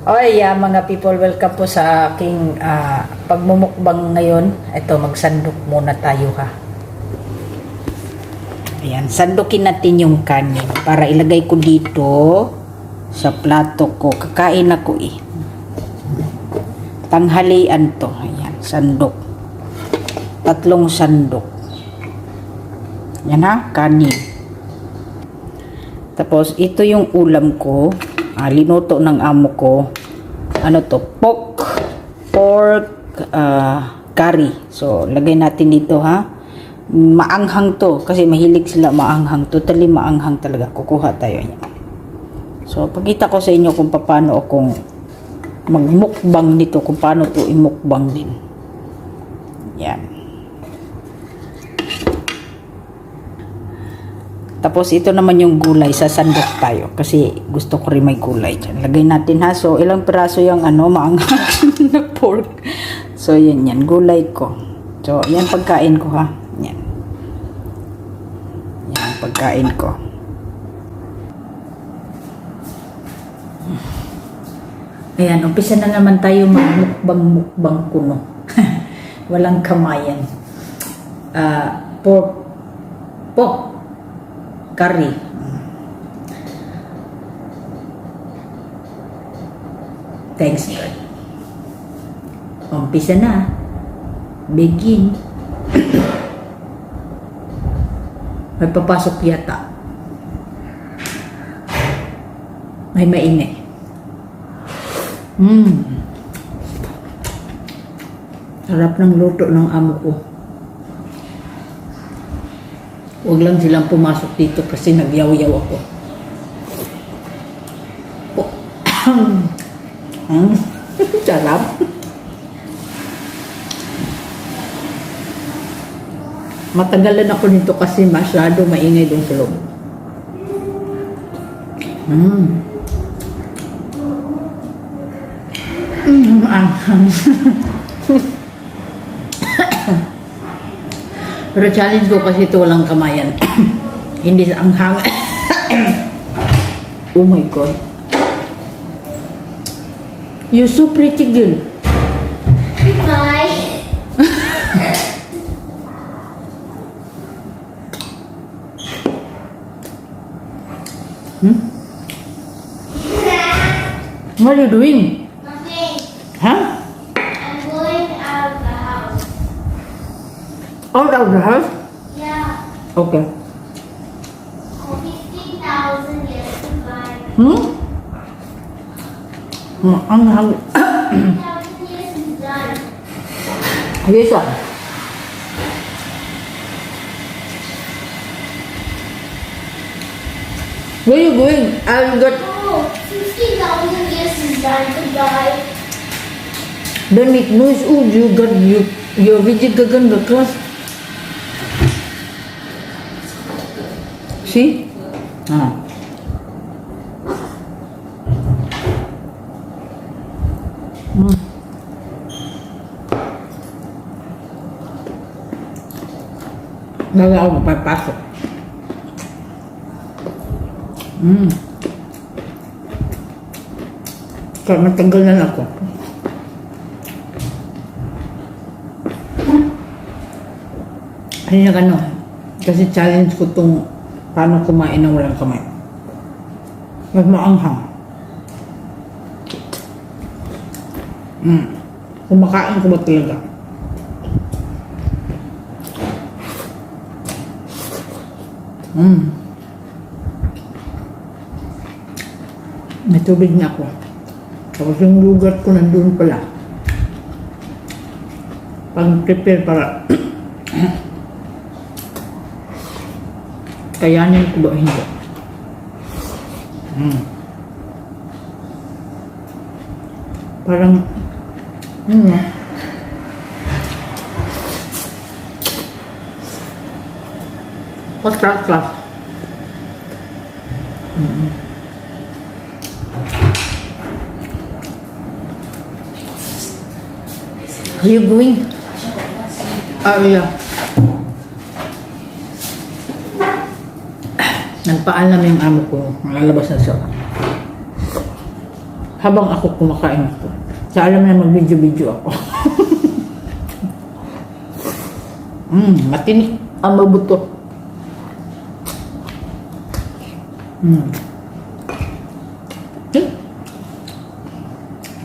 Oy, mga people, welcome po sa aking pagmumukbang ngayon. Ito, magsandok muna tayo ha. Ayan, sandukin natin yung kanin para ilagay ko dito sa plato ko. Kakain ako eh. Tanghalian to. Ayan, sandok. 3 sandok. Yan ha, kanin. Tapos, ito yung ulam ko. Linuto ng amo ko. Ano to? Pork curry. So, lagay natin dito ha. Maanghang to. Kasi mahilig sila maanghang. Totally maanghang talaga. Kukuha tayo yan. So, pagkita ko sa inyo kung paano akong magmukbang nito. Kung paano to imukbang din. Yan. Tapos ito naman yung gulay, sasandok tayo kasi gusto ko rin may gulay dyan. Lagay natin ha. So ilang piraso yung maanghang na pork. So yan, gulay ko. So yan pagkain ko ha. Yan. Yan pagkain ko. Ayan, umpisa na naman tayo magmukbang kuno. Walang kamayan. Pork curry. Thanks God. Umpisa na. Begin. May papasok yata. May mainit. Sarap ng luto ng amo ko. Huwag lang silang pumasok dito kasi nagyaw-yaw ako. Sarap. Matagalan ako nito kasi masyado maingay dun sa loob. Pero challenge ko kasi ito walang kamayan. Hindi sa anghang. Oh my God. You're so pretty girl. Hi. What are you doing? Nothing. Huh? I'm going out of the house. Out of the house? Yeah. Okay. 15,000 years to buy. Anghang. 15,000 years is done. Yes, sir. Where are you going? I'll get. Oh, 15,000 years is done. Goodbye. Don't make noise. Oh, you got your video gagan the class. See? Bago ako mapapasok. Kaya matanggal na ako. Ayun yung kasi challenge ko itong paano kumain ng walang kamay. Mas maanghang. Kumakain ko ba talaga? May tubig na ako. Tapos yung lugar ko nandun pala. Pag-prepare para kayanin ko ba hindi? Parang Pagkaklas. Are you going? Yeah. Nagpaalam yung amo ko. Malalabas na siya. habang ako kumakain ito. Sa alam na mag-video-video ako. Matinik ang mabuto.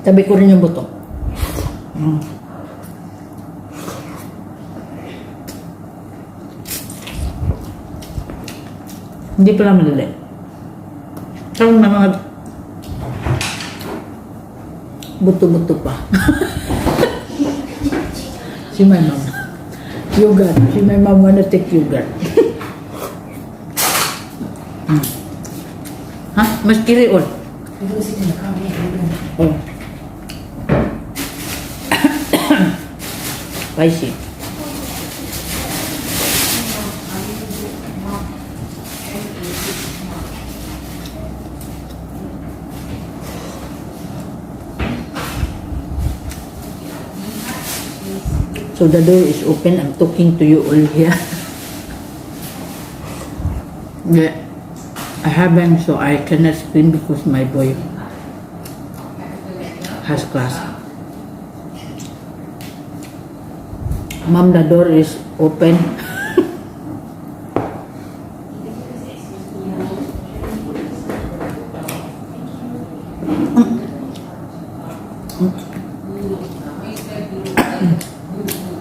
Tabi ko rin yung buto. Hindi pala madali. Parang na mga buto-buto pa. Si my mom. Yogurt. Si my mom wanna take yogurt. Ha? Mas kiri all. Oh. Spicy. So the door is open. I'm talking to you all here. Yeah, I haven't, so I cannot scream because my boy has class. Mom, the door is open.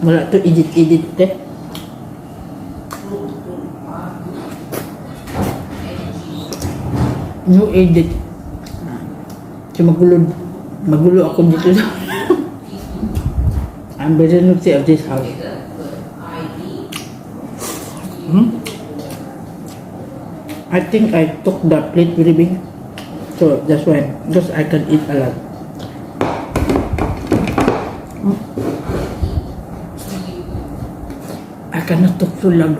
Wala to edit eh. No edit. So magulo ako dito. I'm very naughty of this house. I think I took the plate very big. So that's why, because I can eat a lot. I cannot talk so loud.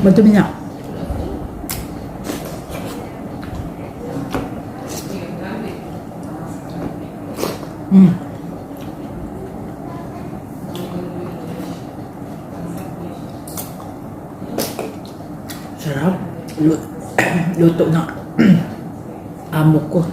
Madumi na. Sarap. Luto na amo ko.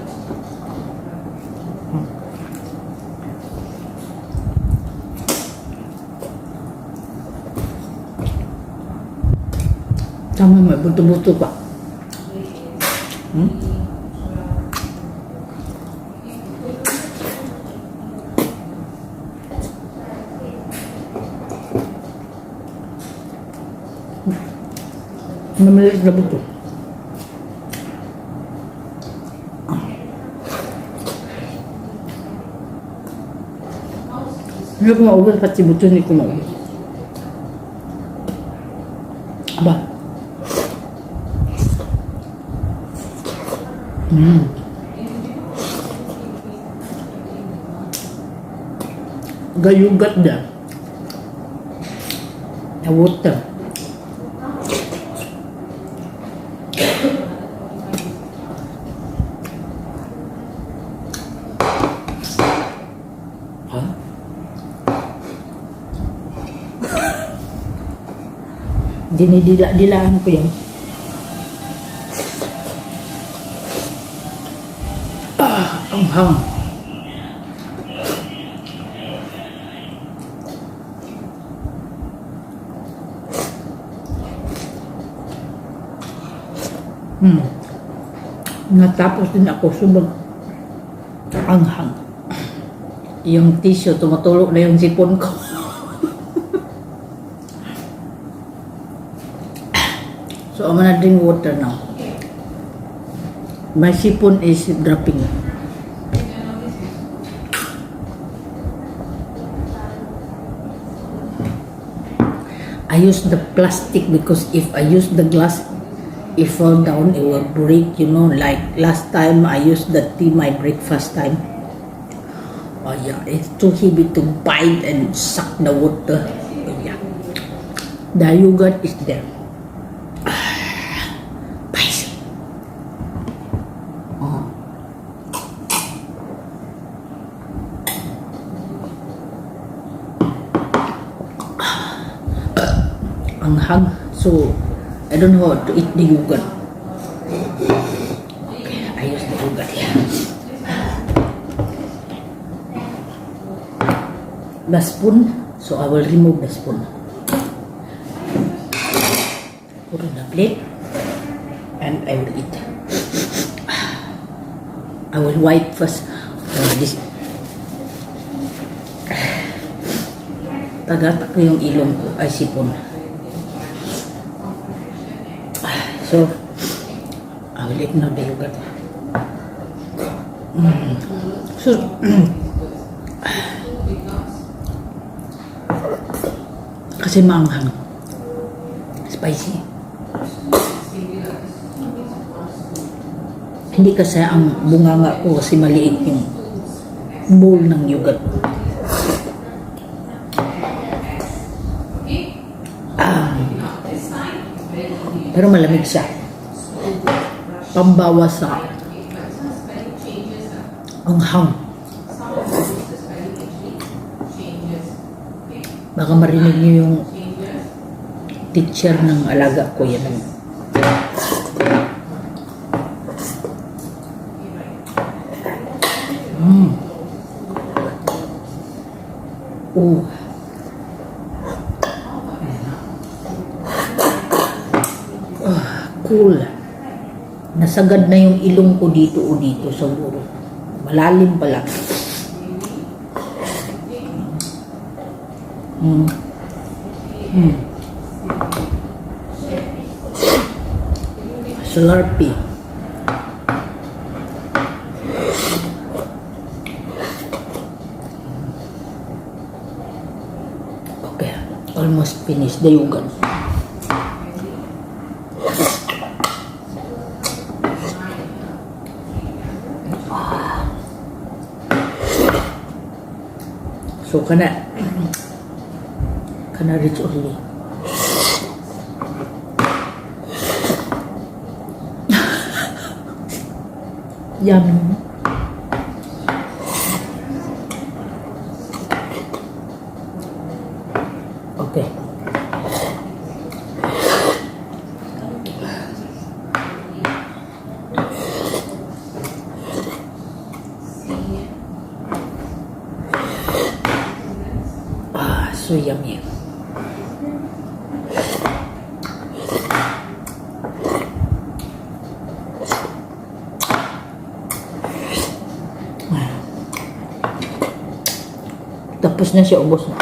Tama, may buto-buto pa. Mamalit na buto. Hindi ko maubos, pati buto hindi ko maubos. Aba. Gayugat na. Na water. Ha? Dinidila-dilaan ko yan. Ang hang. Natapos din ako subag anghang. Yung tissue, tumatulog na yung sipon ko. So I'm gonna drink water now. My sipon is dropping. I use the plastic because if I use the glass, it fall down, it will break, you know, like last time I used the tea, my breakfast time. Oh yeah, it's too heavy to bite and suck the water. Oh yeah. The yogurt is there. Spicy. Oh. Anghang. So, I don't know how to eat the yogurt. Okay, I use the yogurt here. The spoon, so I will remove the spoon. Put on the plate and I will eat. I will wipe first this. Tagatak ko yung ilong ko ay sipon. So, I will ignore the yogurt. So, kasi maanghang. Spicy. Hindi kasi ang bunganga ko kasi maliit yung bowl ng yogurt. Pero malamig siya. Pambawas sa anghang. Baka marinig niyo yung teacher ng alaga ko yan. Oh. Cool. Nasagad na yung ilong ko dito o dito siguro. Malalim pala. Slurpee. Okay, almost finished the yogurt. So kana rich only. Yummy. Okay. So yummy. Tapos na siya, ubos na.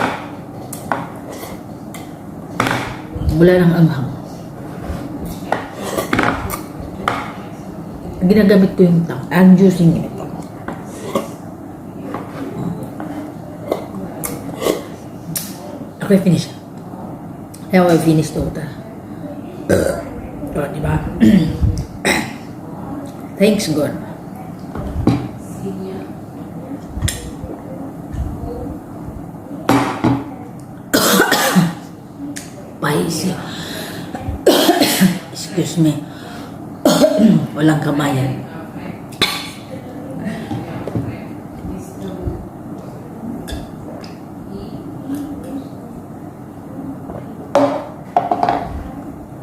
Wala nang anghang. Ginagamit ko yung tang. I'm using it. Okay, finish. Now I finished the water. Oh, diba? Thanks God. Spicy. Excuse me. Walang kamayan.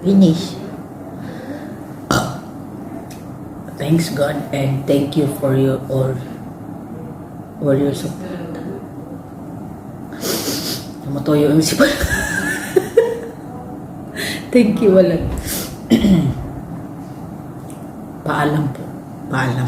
Finish. Thanks God and thank you for your all your support. Tumatoyo yung isipan. Thank you, walang. Paalam po. Paalam.